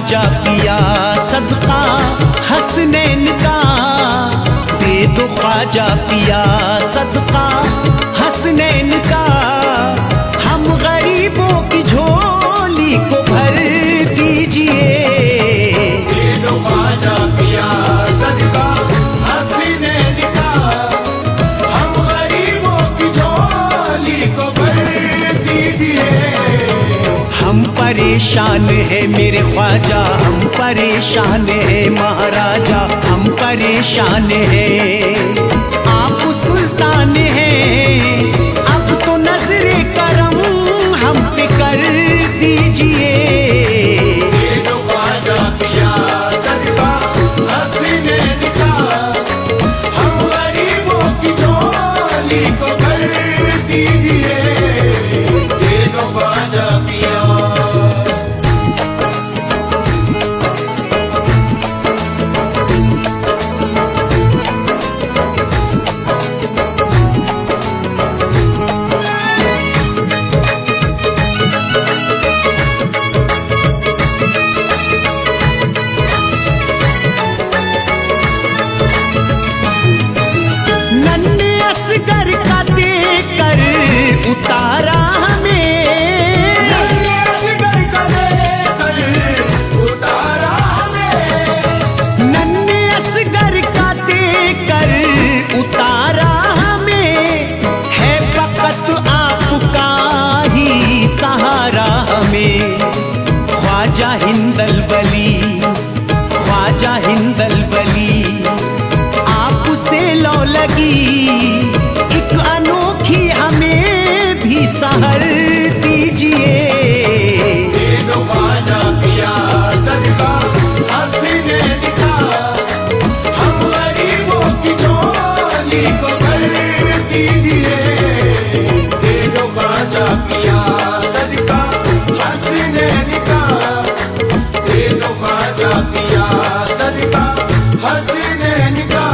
ख्वाजा पिया सदका हसनैन का, दे दो ख्वाजा पिया सदका हसनैन का, हम गरीबों की झोली को भर दीजिए। दे दो ख्वाजा पिया सदका हसनैन का, हम गरीबों की झोली को भर दीजिए। हम परेशान है मेरे ख्वाजा, हम परेशान है महाराजा, हम परेशान है। आप सुल्तान हैं, अब तो नजरे करम हम पे कर दीजिए। दे दो ख्वाजा पिया सदका हसनैन का, हम गरीबों की झोली को भर दीजिए। दे दो ख्वाजा पिया। नन्हे असगर का देकर उतारा हमें, असगर का देकर उतारा हमें, नन्हे असगर का देकर उतारा हमें, है फकत आपका ही सहारा हमें। ख्वाजा हिंदल वली, ख्वाजा हिंदल वली, आपसे लौ लगी एक अनोखी हमें भी सहर दीजिए। दे दो ख्वाजा पिया सदका हसनैन का, हम गरीबों की झोली को भर दीजिए। दे दो ख्वाजा पिया सदका हसनैन का, दे दो ख्वाजा पिया सदका हसनैन का।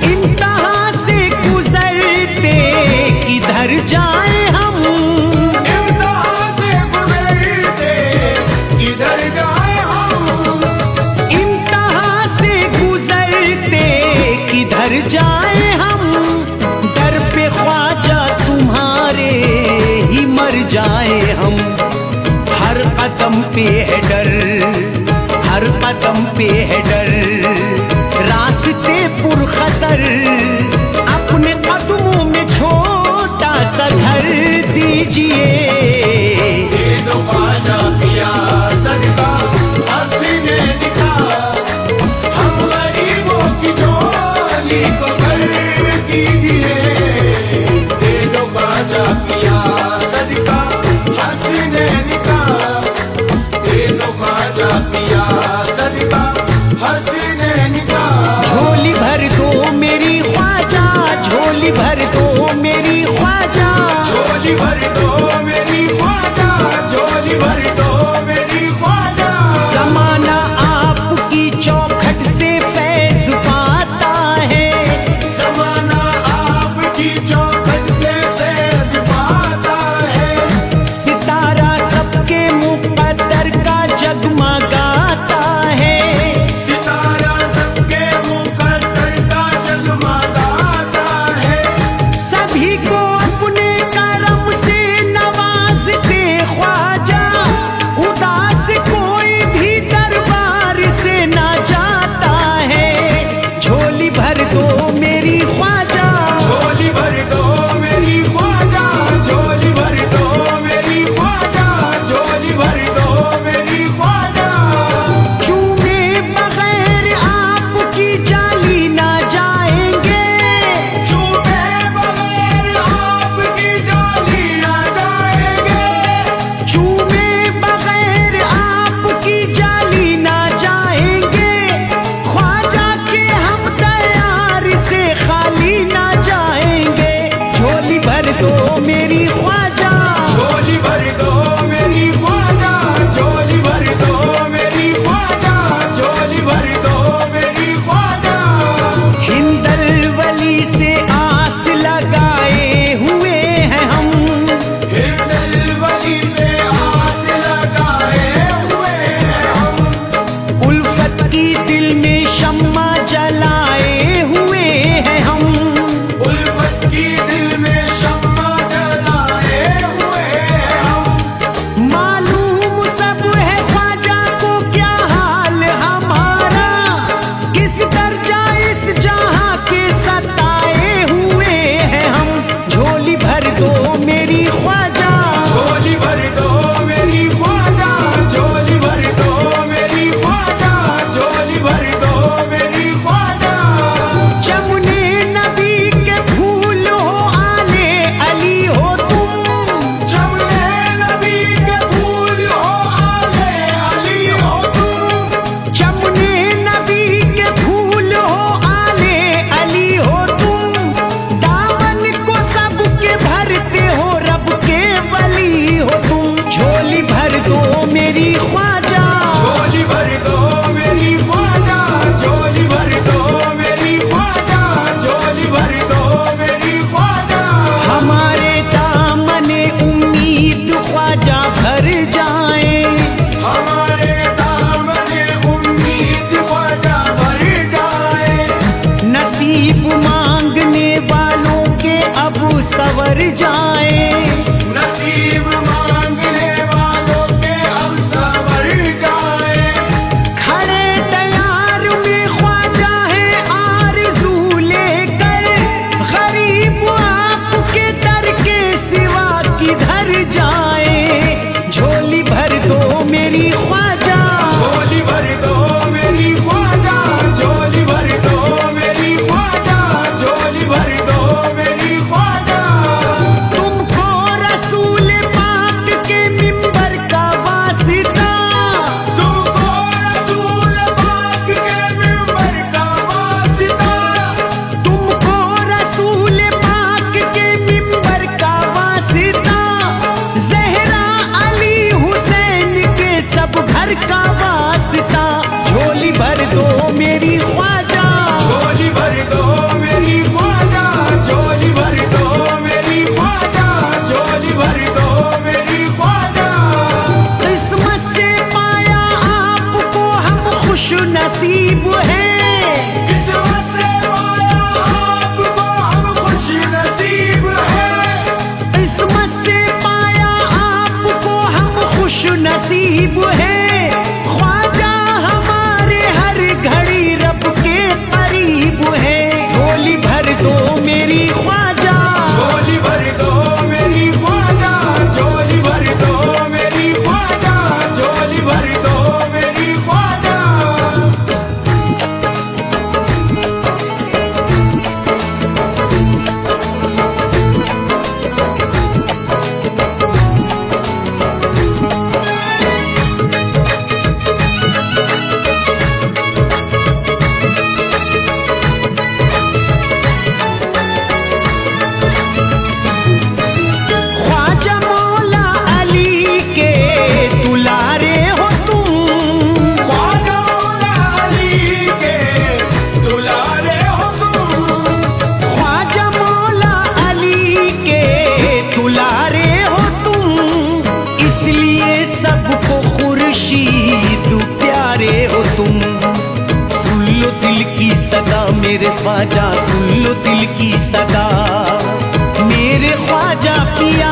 इंतहा से गुजरते किधर जाए हम, इम्तिहान से गुजरते किधर जाए हम, इंतहा से गुजरते किधर जाए हम, डर पे ख्वाजा तुम्हारे ही मर जाए हम। हर कदम पे है डर, हर कदम पे है डर, रास्ते पुरखतर, अपने कदमों में छोटा सा घर दीजिए। दे दो ख्वाजा पिया सदका हसनैन का, हम गरीबों की झोली को भर दीजिए। दे दो ख्वाजा पिया सदका हसनैन का, दे दो ख्वाजा पिया सदका हसनैन का। झोली भर दो मेरी ख्वाजा, झोली भर दो मेरी ख्वाजा, झोली भर दो मेरी ख्वाजा, झोली भर दो मेरी ख्वाजा। जमाना आपकी चौखट से फैज पाता है, ज़माना आपकी चौखट से फैज़ पाता भर जाए, हमारे दामने उम्मीद ख्वाजा भर जाए, नसीब मांगने वालों के अब सवर जाए, नसीब मांगने वालों के अब सवर जाए, खड़े तैयार में ख्वाजा है आरज़ू लेकर, गरीब आपके दर के सिवा किधर जाए, झोली भर दो मेरी ख्वाजा, झोली भर दो मेरी ख्वाजा, झोली भर दो मेरी ख्वाजा, झोली भर दो मेरी ख्वाजा, तुमको रसूल पाक के मिंबर का वास्ता, तुमको रसूल पाक के मिंबर का वास्ता, तुमको रसूल पाक के मिंबर का वास्ता, ज़हरा अली हुसैन के सब घर का वास्ता, झोली भर दो मेरी ख्वाजा, झोली भर दो मेरी ख्वाजा, झोली भर दो मेरी ख्वाजा, झोली भर दो मेरी ख्वाजा, किस्मत से पाया आपको हम खुश नसीब हैं, किस्मत से पाया आपको हम खुश नसीब हैं, किस्मत से पाया आपको हम खुश नसीब हैं, ख्वाजा हमारे हर घड़ी रब के करीब है, झोली भर दो मेरी ख्वाजा, झोली भर दो मेरी ख्वाजा, झोली भर दो मेरी ख्वाजा, झोली भर दो मेरी ख्वाजा, ख्वाजा मौला अली के दुलारे हो तुम, ख्वाजा मौला अली के दुलारे हो तुम, ख्वाजा मौला अली के दुलारे हो तुम, इसलिए सबको खुर्शीद प्यारे हो तुम, सुन लो दिल की सदा मेरे ख्वाजा, सुन लो दिल की सदा मेरे ख्वाजा पिया,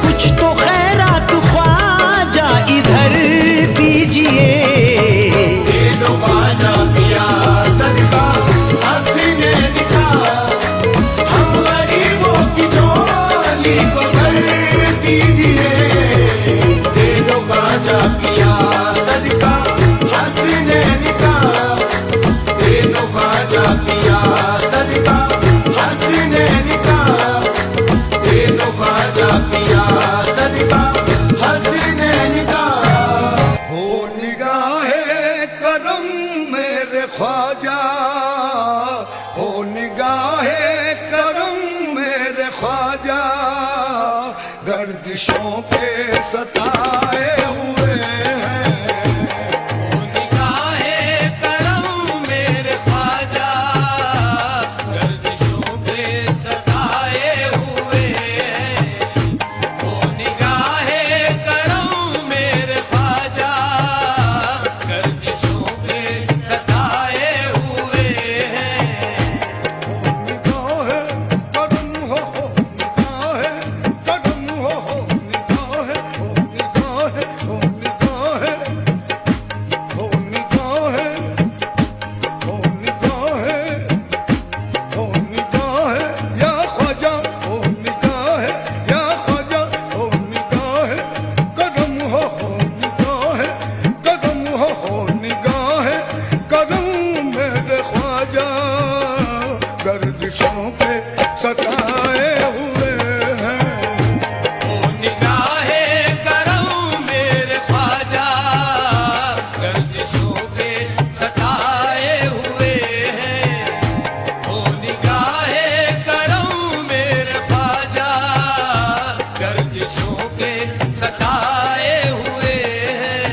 कुछ तो खैरात ख्वाजा इधर दीजिए, दे दो ख्वाजा पिया सदका हसीने दिखा, हम गरीबों की झोली को भर दीजिए, दे दो ख्वाजा पिया सदका हसीने दिखा, दे दो ख्वाजा पिया सदका हसीने दिखा, दे दो ख्वाजा पिया सदका हसीने दिखा, हो निगाहे करम मेरे ख्वाजा, हो निगाहे करम मेरे ख्वाजा, गर्दिशों के सताए हुए हैं, निगाहे करम मेरे ख्वाजा, गर्दिशों पे सताए हुए हैं, ओ निगाहे करम मेरे ख्वाजा, गर्दिशों पे सताए हुए हैं, निगाहे करम हो निगाहे करम हो निगाहे हो निगाहे हो निगाहे हो निगाहे हो निगाहे या ख्वाजा हो निगाहे या ख्वाजा हो निगाहे करम हो निगाहे करम हो निगाहे करम मेरे ख्वाजा, गर्दिशों पे सताए हुए हैं, ओ निगाहे करम मेरे ख्वाजा, गर्दिशों पे सताए हुए हैं, ओ निगाहे करम मेरे ख्वाजा, गर्दिशों पे सताए हुए हैं,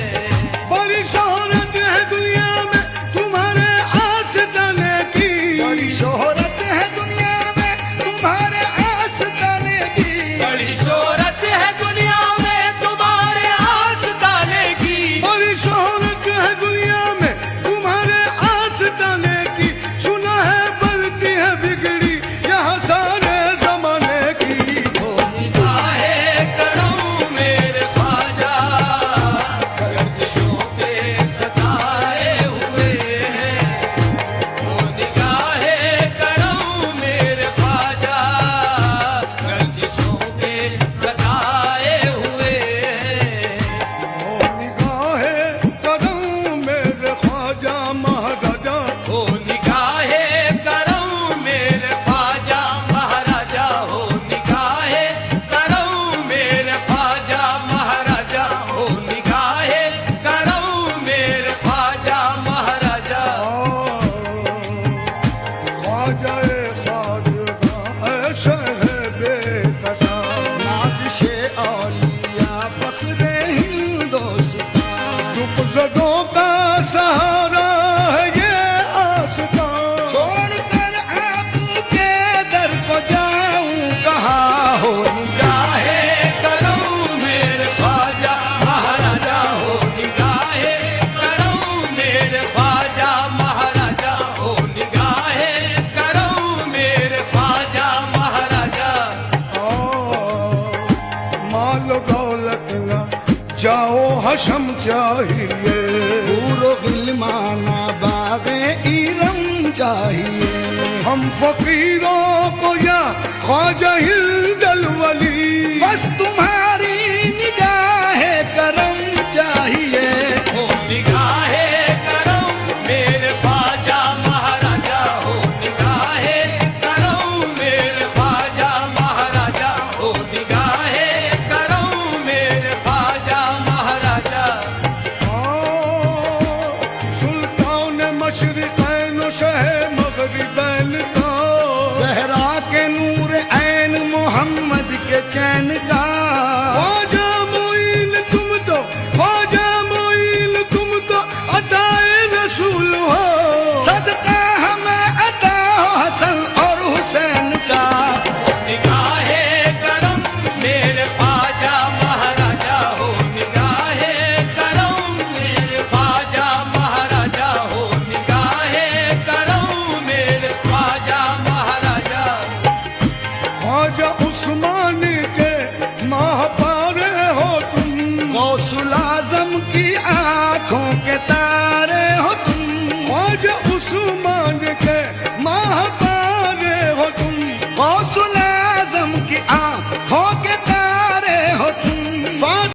बड़ी शोहरत है दुनिया में तुम्हारे आस्ताने की, बड़ी शोहरत है दुनिया में तुम्हारे आस्ताने की, बड़ी शोहरत है दुनिया में तुम्हारे दौलत न जाओ हशम चाहिए, पूरो गिलमाना बागे इरम चाहिए। हम फकीरों को या ख्वाजा हिंदल वली बस तुम्हें